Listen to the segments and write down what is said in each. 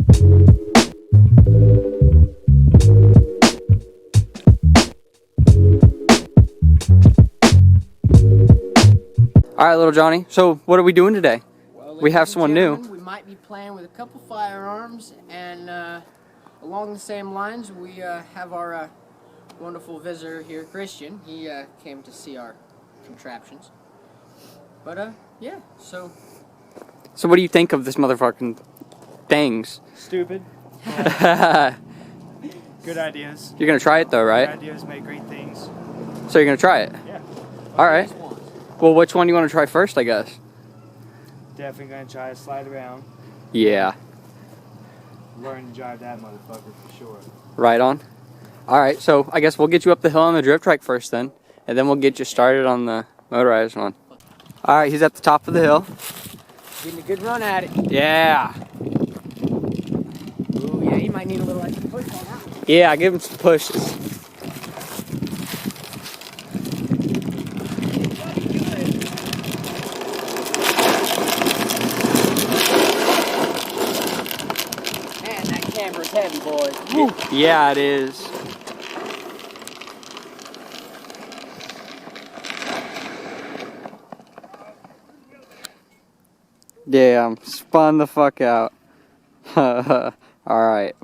All right, little Johnny. So what are we doing today? Well, we have someone new. We might be playing with a couple firearms, and along the same lines, we have our wonderful visitor here, Christian. He came to see our contraptions. But yeah. So what do you think of this motherfucking things? Stupid. Good ideas. You're gonna try it though, right? Good ideas make great things. So you're gonna try it? Yeah. All right. Well, which one do you want to try first, I guess? Definitely gonna try to slide around. Yeah. Learn to drive that motherfucker for sure. Right on. All right, so I guess we'll get you up the hill on the drift trike first then, and then we'll get you started on the motorized one. All right, he's at the top of the hill. Getting a good run at it. Yeah. Ooh, yeah, he might need a little extra push on that one. Yeah, give him some pushes. Man, that camera's heavy, boys. Woo. Yeah, it is. Damn, spun the fuck out. Alright.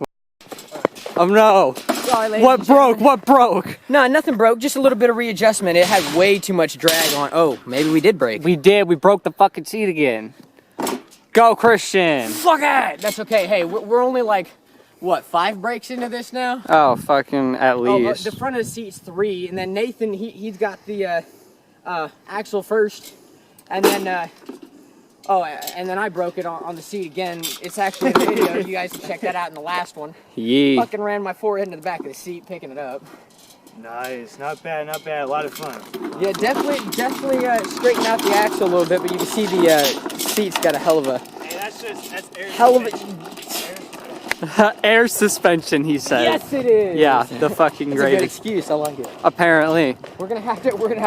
Oh no! Sorry, ladies What and broke? gentlemen. What broke? No, nothing broke. Just a little bit of readjustment. It had way too much drag on. Oh, maybe we did break. We did. We broke the fucking seat again. Go, Christian! Fuck it! That's okay. Hey, we're only like, what, 5 breaks into this now? Oh, fucking at Oh, least. the front of the seat's 3, and then Nathan, he's got the axle first, and then and then I broke it on the seat again. It's actually in the video. You guys can check that out in the last one. Yee. Fucking ran my forehead into the back of the seat picking it up. Nice. Not bad, not bad. A lot of fun. Yeah, definitely straighten out the axle a little bit, but you can see the seat's got a hell of a Hey, that's air hell of a. Air suspension, he said. Yes, it is. Yeah, the fucking That's a good greatest. excuse. I like it. Apparently. We're gonna have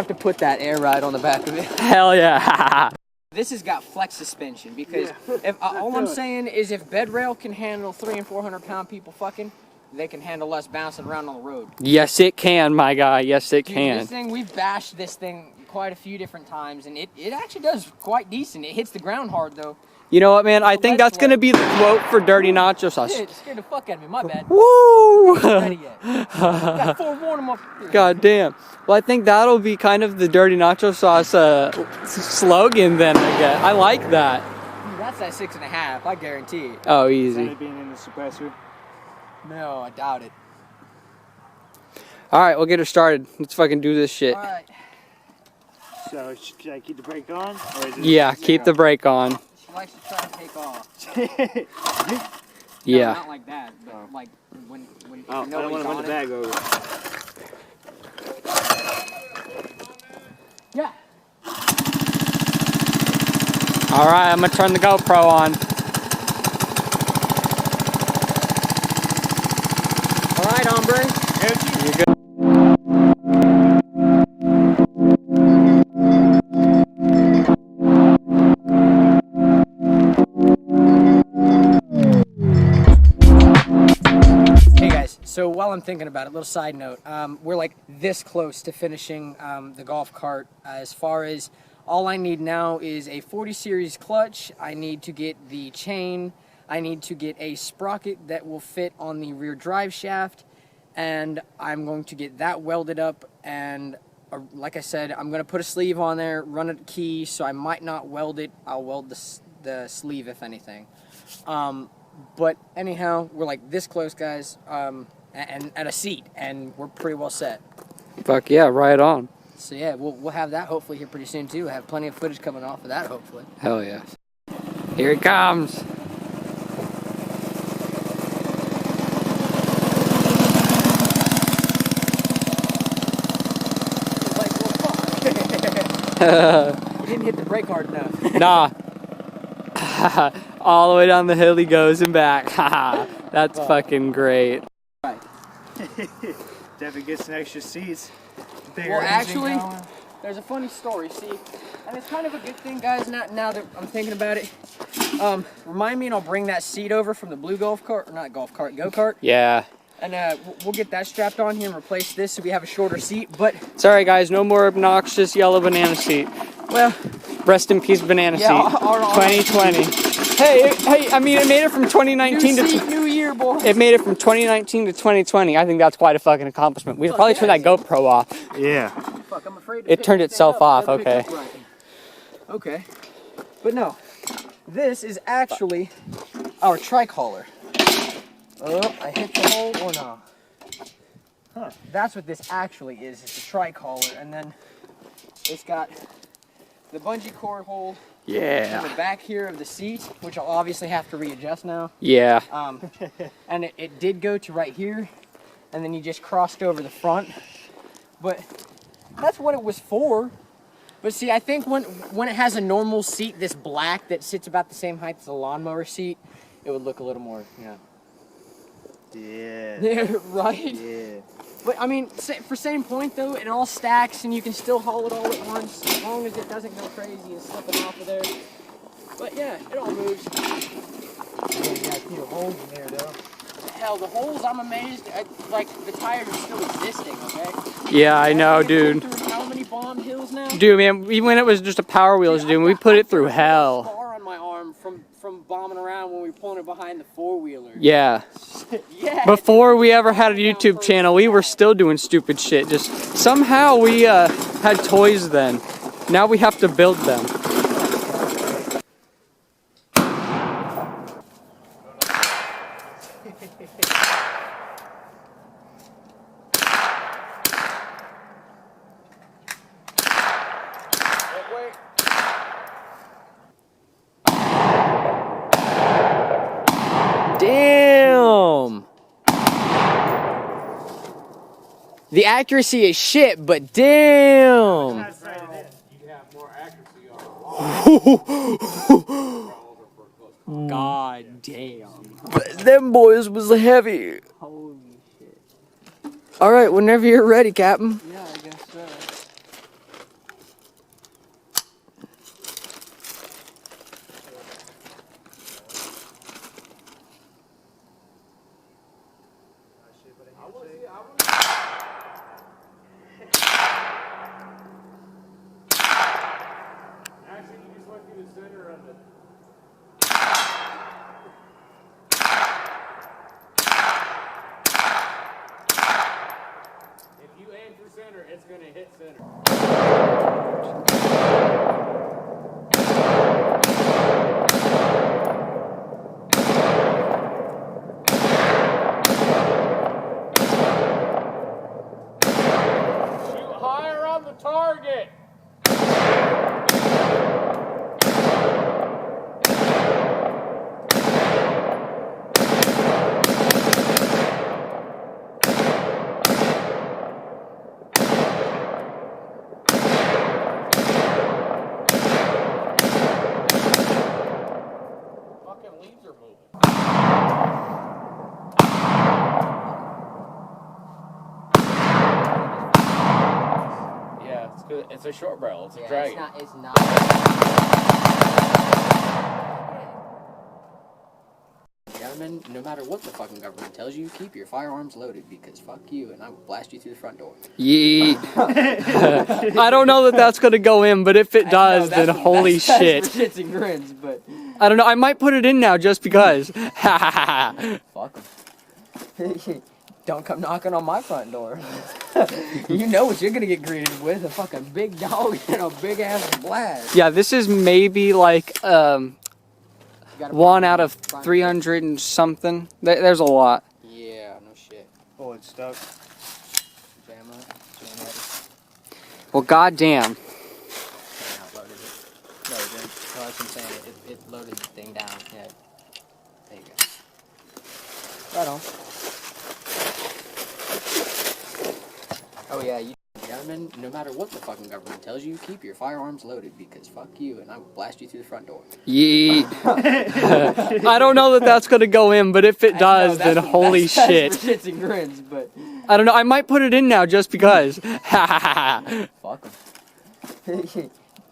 to put that air ride on the back of it. Hell yeah. This has got flex suspension because if all I'm saying is if bed rail can handle 300 and 400 pound people fucking, they can handle us bouncing around on the road. Yes, it can, my guy. Yes, it Dude, can. This thing, we've bashed this thing quite a few different times, and it actually does quite decent. It hits the ground hard though. You know what, man? I think that's going to be the quote for Dirty Nacho Sauce. Shit, scared the fuck out of me. My bad. Woo! Ready yet. Got 4 more of them up. God damn. Well, I think that'll be kind of the Dirty Nacho Sauce slogan then, I guess. I like that. That's that 6.5. I guarantee it. Oh, Is easy. it being in the suppressor? No, I doubt it. All right, we'll get her started. Let's fucking do this shit. All right. So, should I keep the brake on? Or is it Yeah, keep the brake on. She likes to try to take off. Yeah. No, not like that, but like when Oh, I you don't know want to run the bag over. Yeah. All right, I'm going to turn the GoPro on. All right, hombre. You're good. So while I'm thinking about it, a little side note, we're like this close to finishing the golf cart. As far as all I need now is a 40 series clutch. I need to get the chain. I need to get a sprocket that will fit on the rear drive shaft, and I'm going to get that welded up. And like I said, I'm going to put a sleeve on there, run a key, so I might not weld it. I'll weld the sleeve if anything. But anyhow, we're like this close, guys. And a seat, and we're pretty well set. Fuck yeah, right on. So yeah, we'll have that hopefully here pretty soon too. We'll have plenty of footage coming off of that hopefully. Hell yeah. Here he comes. You didn't hit the brake hard enough. Nah. All the way down the hill he goes and back. That's fucking great. Right. Definitely get some extra seats. Bigger Well, engine actually, going. there's a funny story, see, and it's kind of a good thing, guys, now that I'm thinking about it. Remind me and I'll bring that seat over from the blue golf cart, or not golf cart, go-kart. Yeah. And we'll get that strapped on here and replace this so we have a shorter seat, but... Sorry, guys, no more obnoxious yellow banana seat. Well... Rest in peace, banana seat. 2020. Hey, I mean, it made it from 2019 new seat, new year, boy. It made it from 2019 to 2020. I think that's quite a fucking accomplishment. We probably turned that GoPro off. Yeah. Fuck, I'm afraid to It turned itself off, okay. Okay. But no, this is actually our trike hauler. Oh, I hit the hole or no? Huh. That's what this actually is. It's a trike hauler, and then it's got the bungee cord hole in the back here of the seat, which I'll obviously have to readjust now. Yeah. And it did go to right here, and then you just crossed over the front. But that's what it was for. But see, I think when it has a normal seat, this black that sits about the same height as the lawnmower seat, it would look a little more, you know. Yeah. Yeah, right? Yeah. But I mean, for same point though, it all stacks and you can still haul it all at once as long as it doesn't go crazy and slipping off of there. But yeah, it all moves. You got a few holes in there though. Hell, the holes, I'm amazed at, like, the tires are still existing, okay? Yeah, I know, dude. How many bombed hills now? Dude, man, even when it was just a Power Wheels, dude, we put it through hell. Scar on my arm from bombing around when we were pulling it behind the four-wheeler. Yeah. Yeah. Before we ever had a YouTube channel, we were still doing stupid shit. Just somehow we had toys then. Now we have to build them. Damn! The accuracy is shit, but damn! God damn. But them boys was heavy. Holy shit. Alright, whenever you're ready, Captain. Yeah, I guess so. Center, it's going to hit center. Shoot higher on the target. It's a short barrel. It's a drag. It's not. Gentlemen, no matter what the fucking government tells you, keep your firearms loaded because fuck you and I will blast you through the front door. Yeet. I don't know that that's going to go in, but if it does, then holy shit. That's for shits and grins, but... I don't know. I might put it in now just because. Fuck them. Don't come knocking on my front door. You know what you're gonna get greeted with, a fucking big dog and a big ass blast. Yeah, this is maybe like 1 out of 300 and something. There's a lot. Yeah, no shit. Oh, it's stuck. Jam up. Well, goddamn. No, it didn't. No, that's what I'm saying. It loaded the thing down. Yeah. There you go. Right on. Oh yeah, you gentlemen, no matter what the fucking government tells you, keep your firearms loaded because fuck you and I will blast you through the front door. Yeet. I don't know that that's going to go in, but if it does, then holy shit. That's for shits and grins, but... I don't know. I might put it in now just because. Fuck them.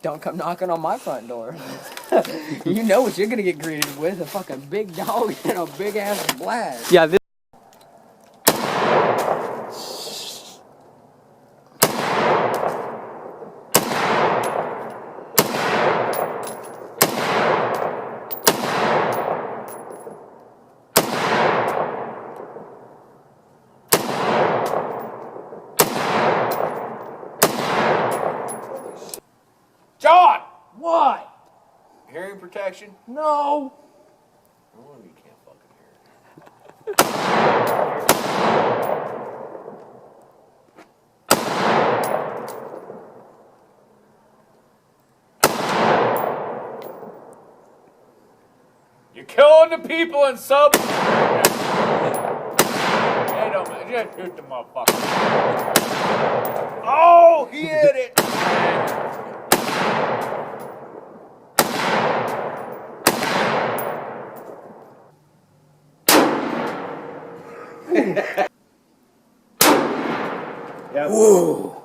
Don't come knocking on my front door. You know what you're gonna get greeted with, a fucking big dog and a big ass blast. Yeah, this John! What? Hearing protection? No. Oh, you can't fucking hear. You're killing the people in sub. Hey, don't man, just shoot the motherfucker. Oh, he hit it. Yep. Whoa.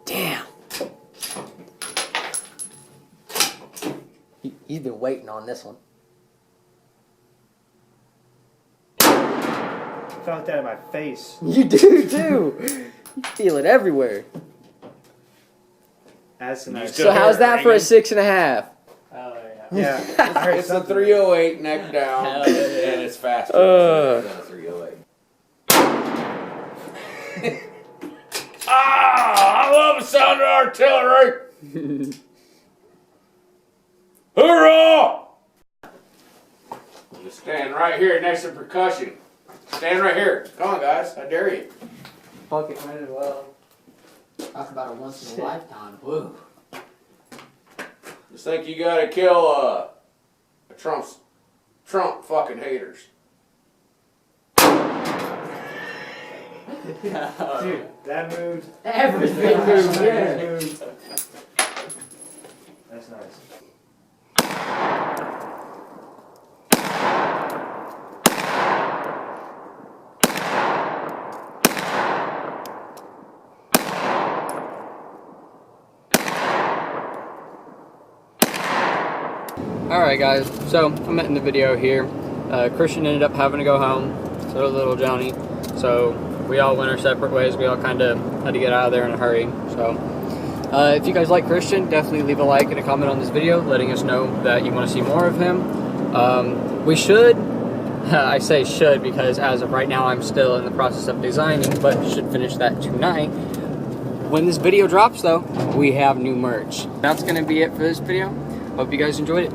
Damn. He's been waiting on this one. Felt that in my face. You do too. You feel it everywhere. That's a nice. So how's that for a 6.5? Oh yeah. Yeah. I heard It's a something. 308 neck down, and it's faster than a 308. Ah, I love the sound of artillery. Hoorah! You stand right here next to percussion. Stand right here. Come on, guys. I dare you. Fuck it, might as well. Talk about a once in a lifetime. Woo. Just think you gotta kill Trump fucking haters. Dude, that moved. Everything moves. That Yeah. moved. That's nice. Alright guys, so I'm ending the video here. Christian ended up having to go home, so did little Johnny. So we all went our separate ways. We all kind of had to get out of there in a hurry. So if you guys like Christian, definitely leave a like and a comment on this video, letting us know that you want to see more of him. We should, I say should because as of right now I'm still in the process of designing, but should finish that tonight. When this video drops though, we have new merch. That's going to be it for this video. Hope you guys enjoyed it.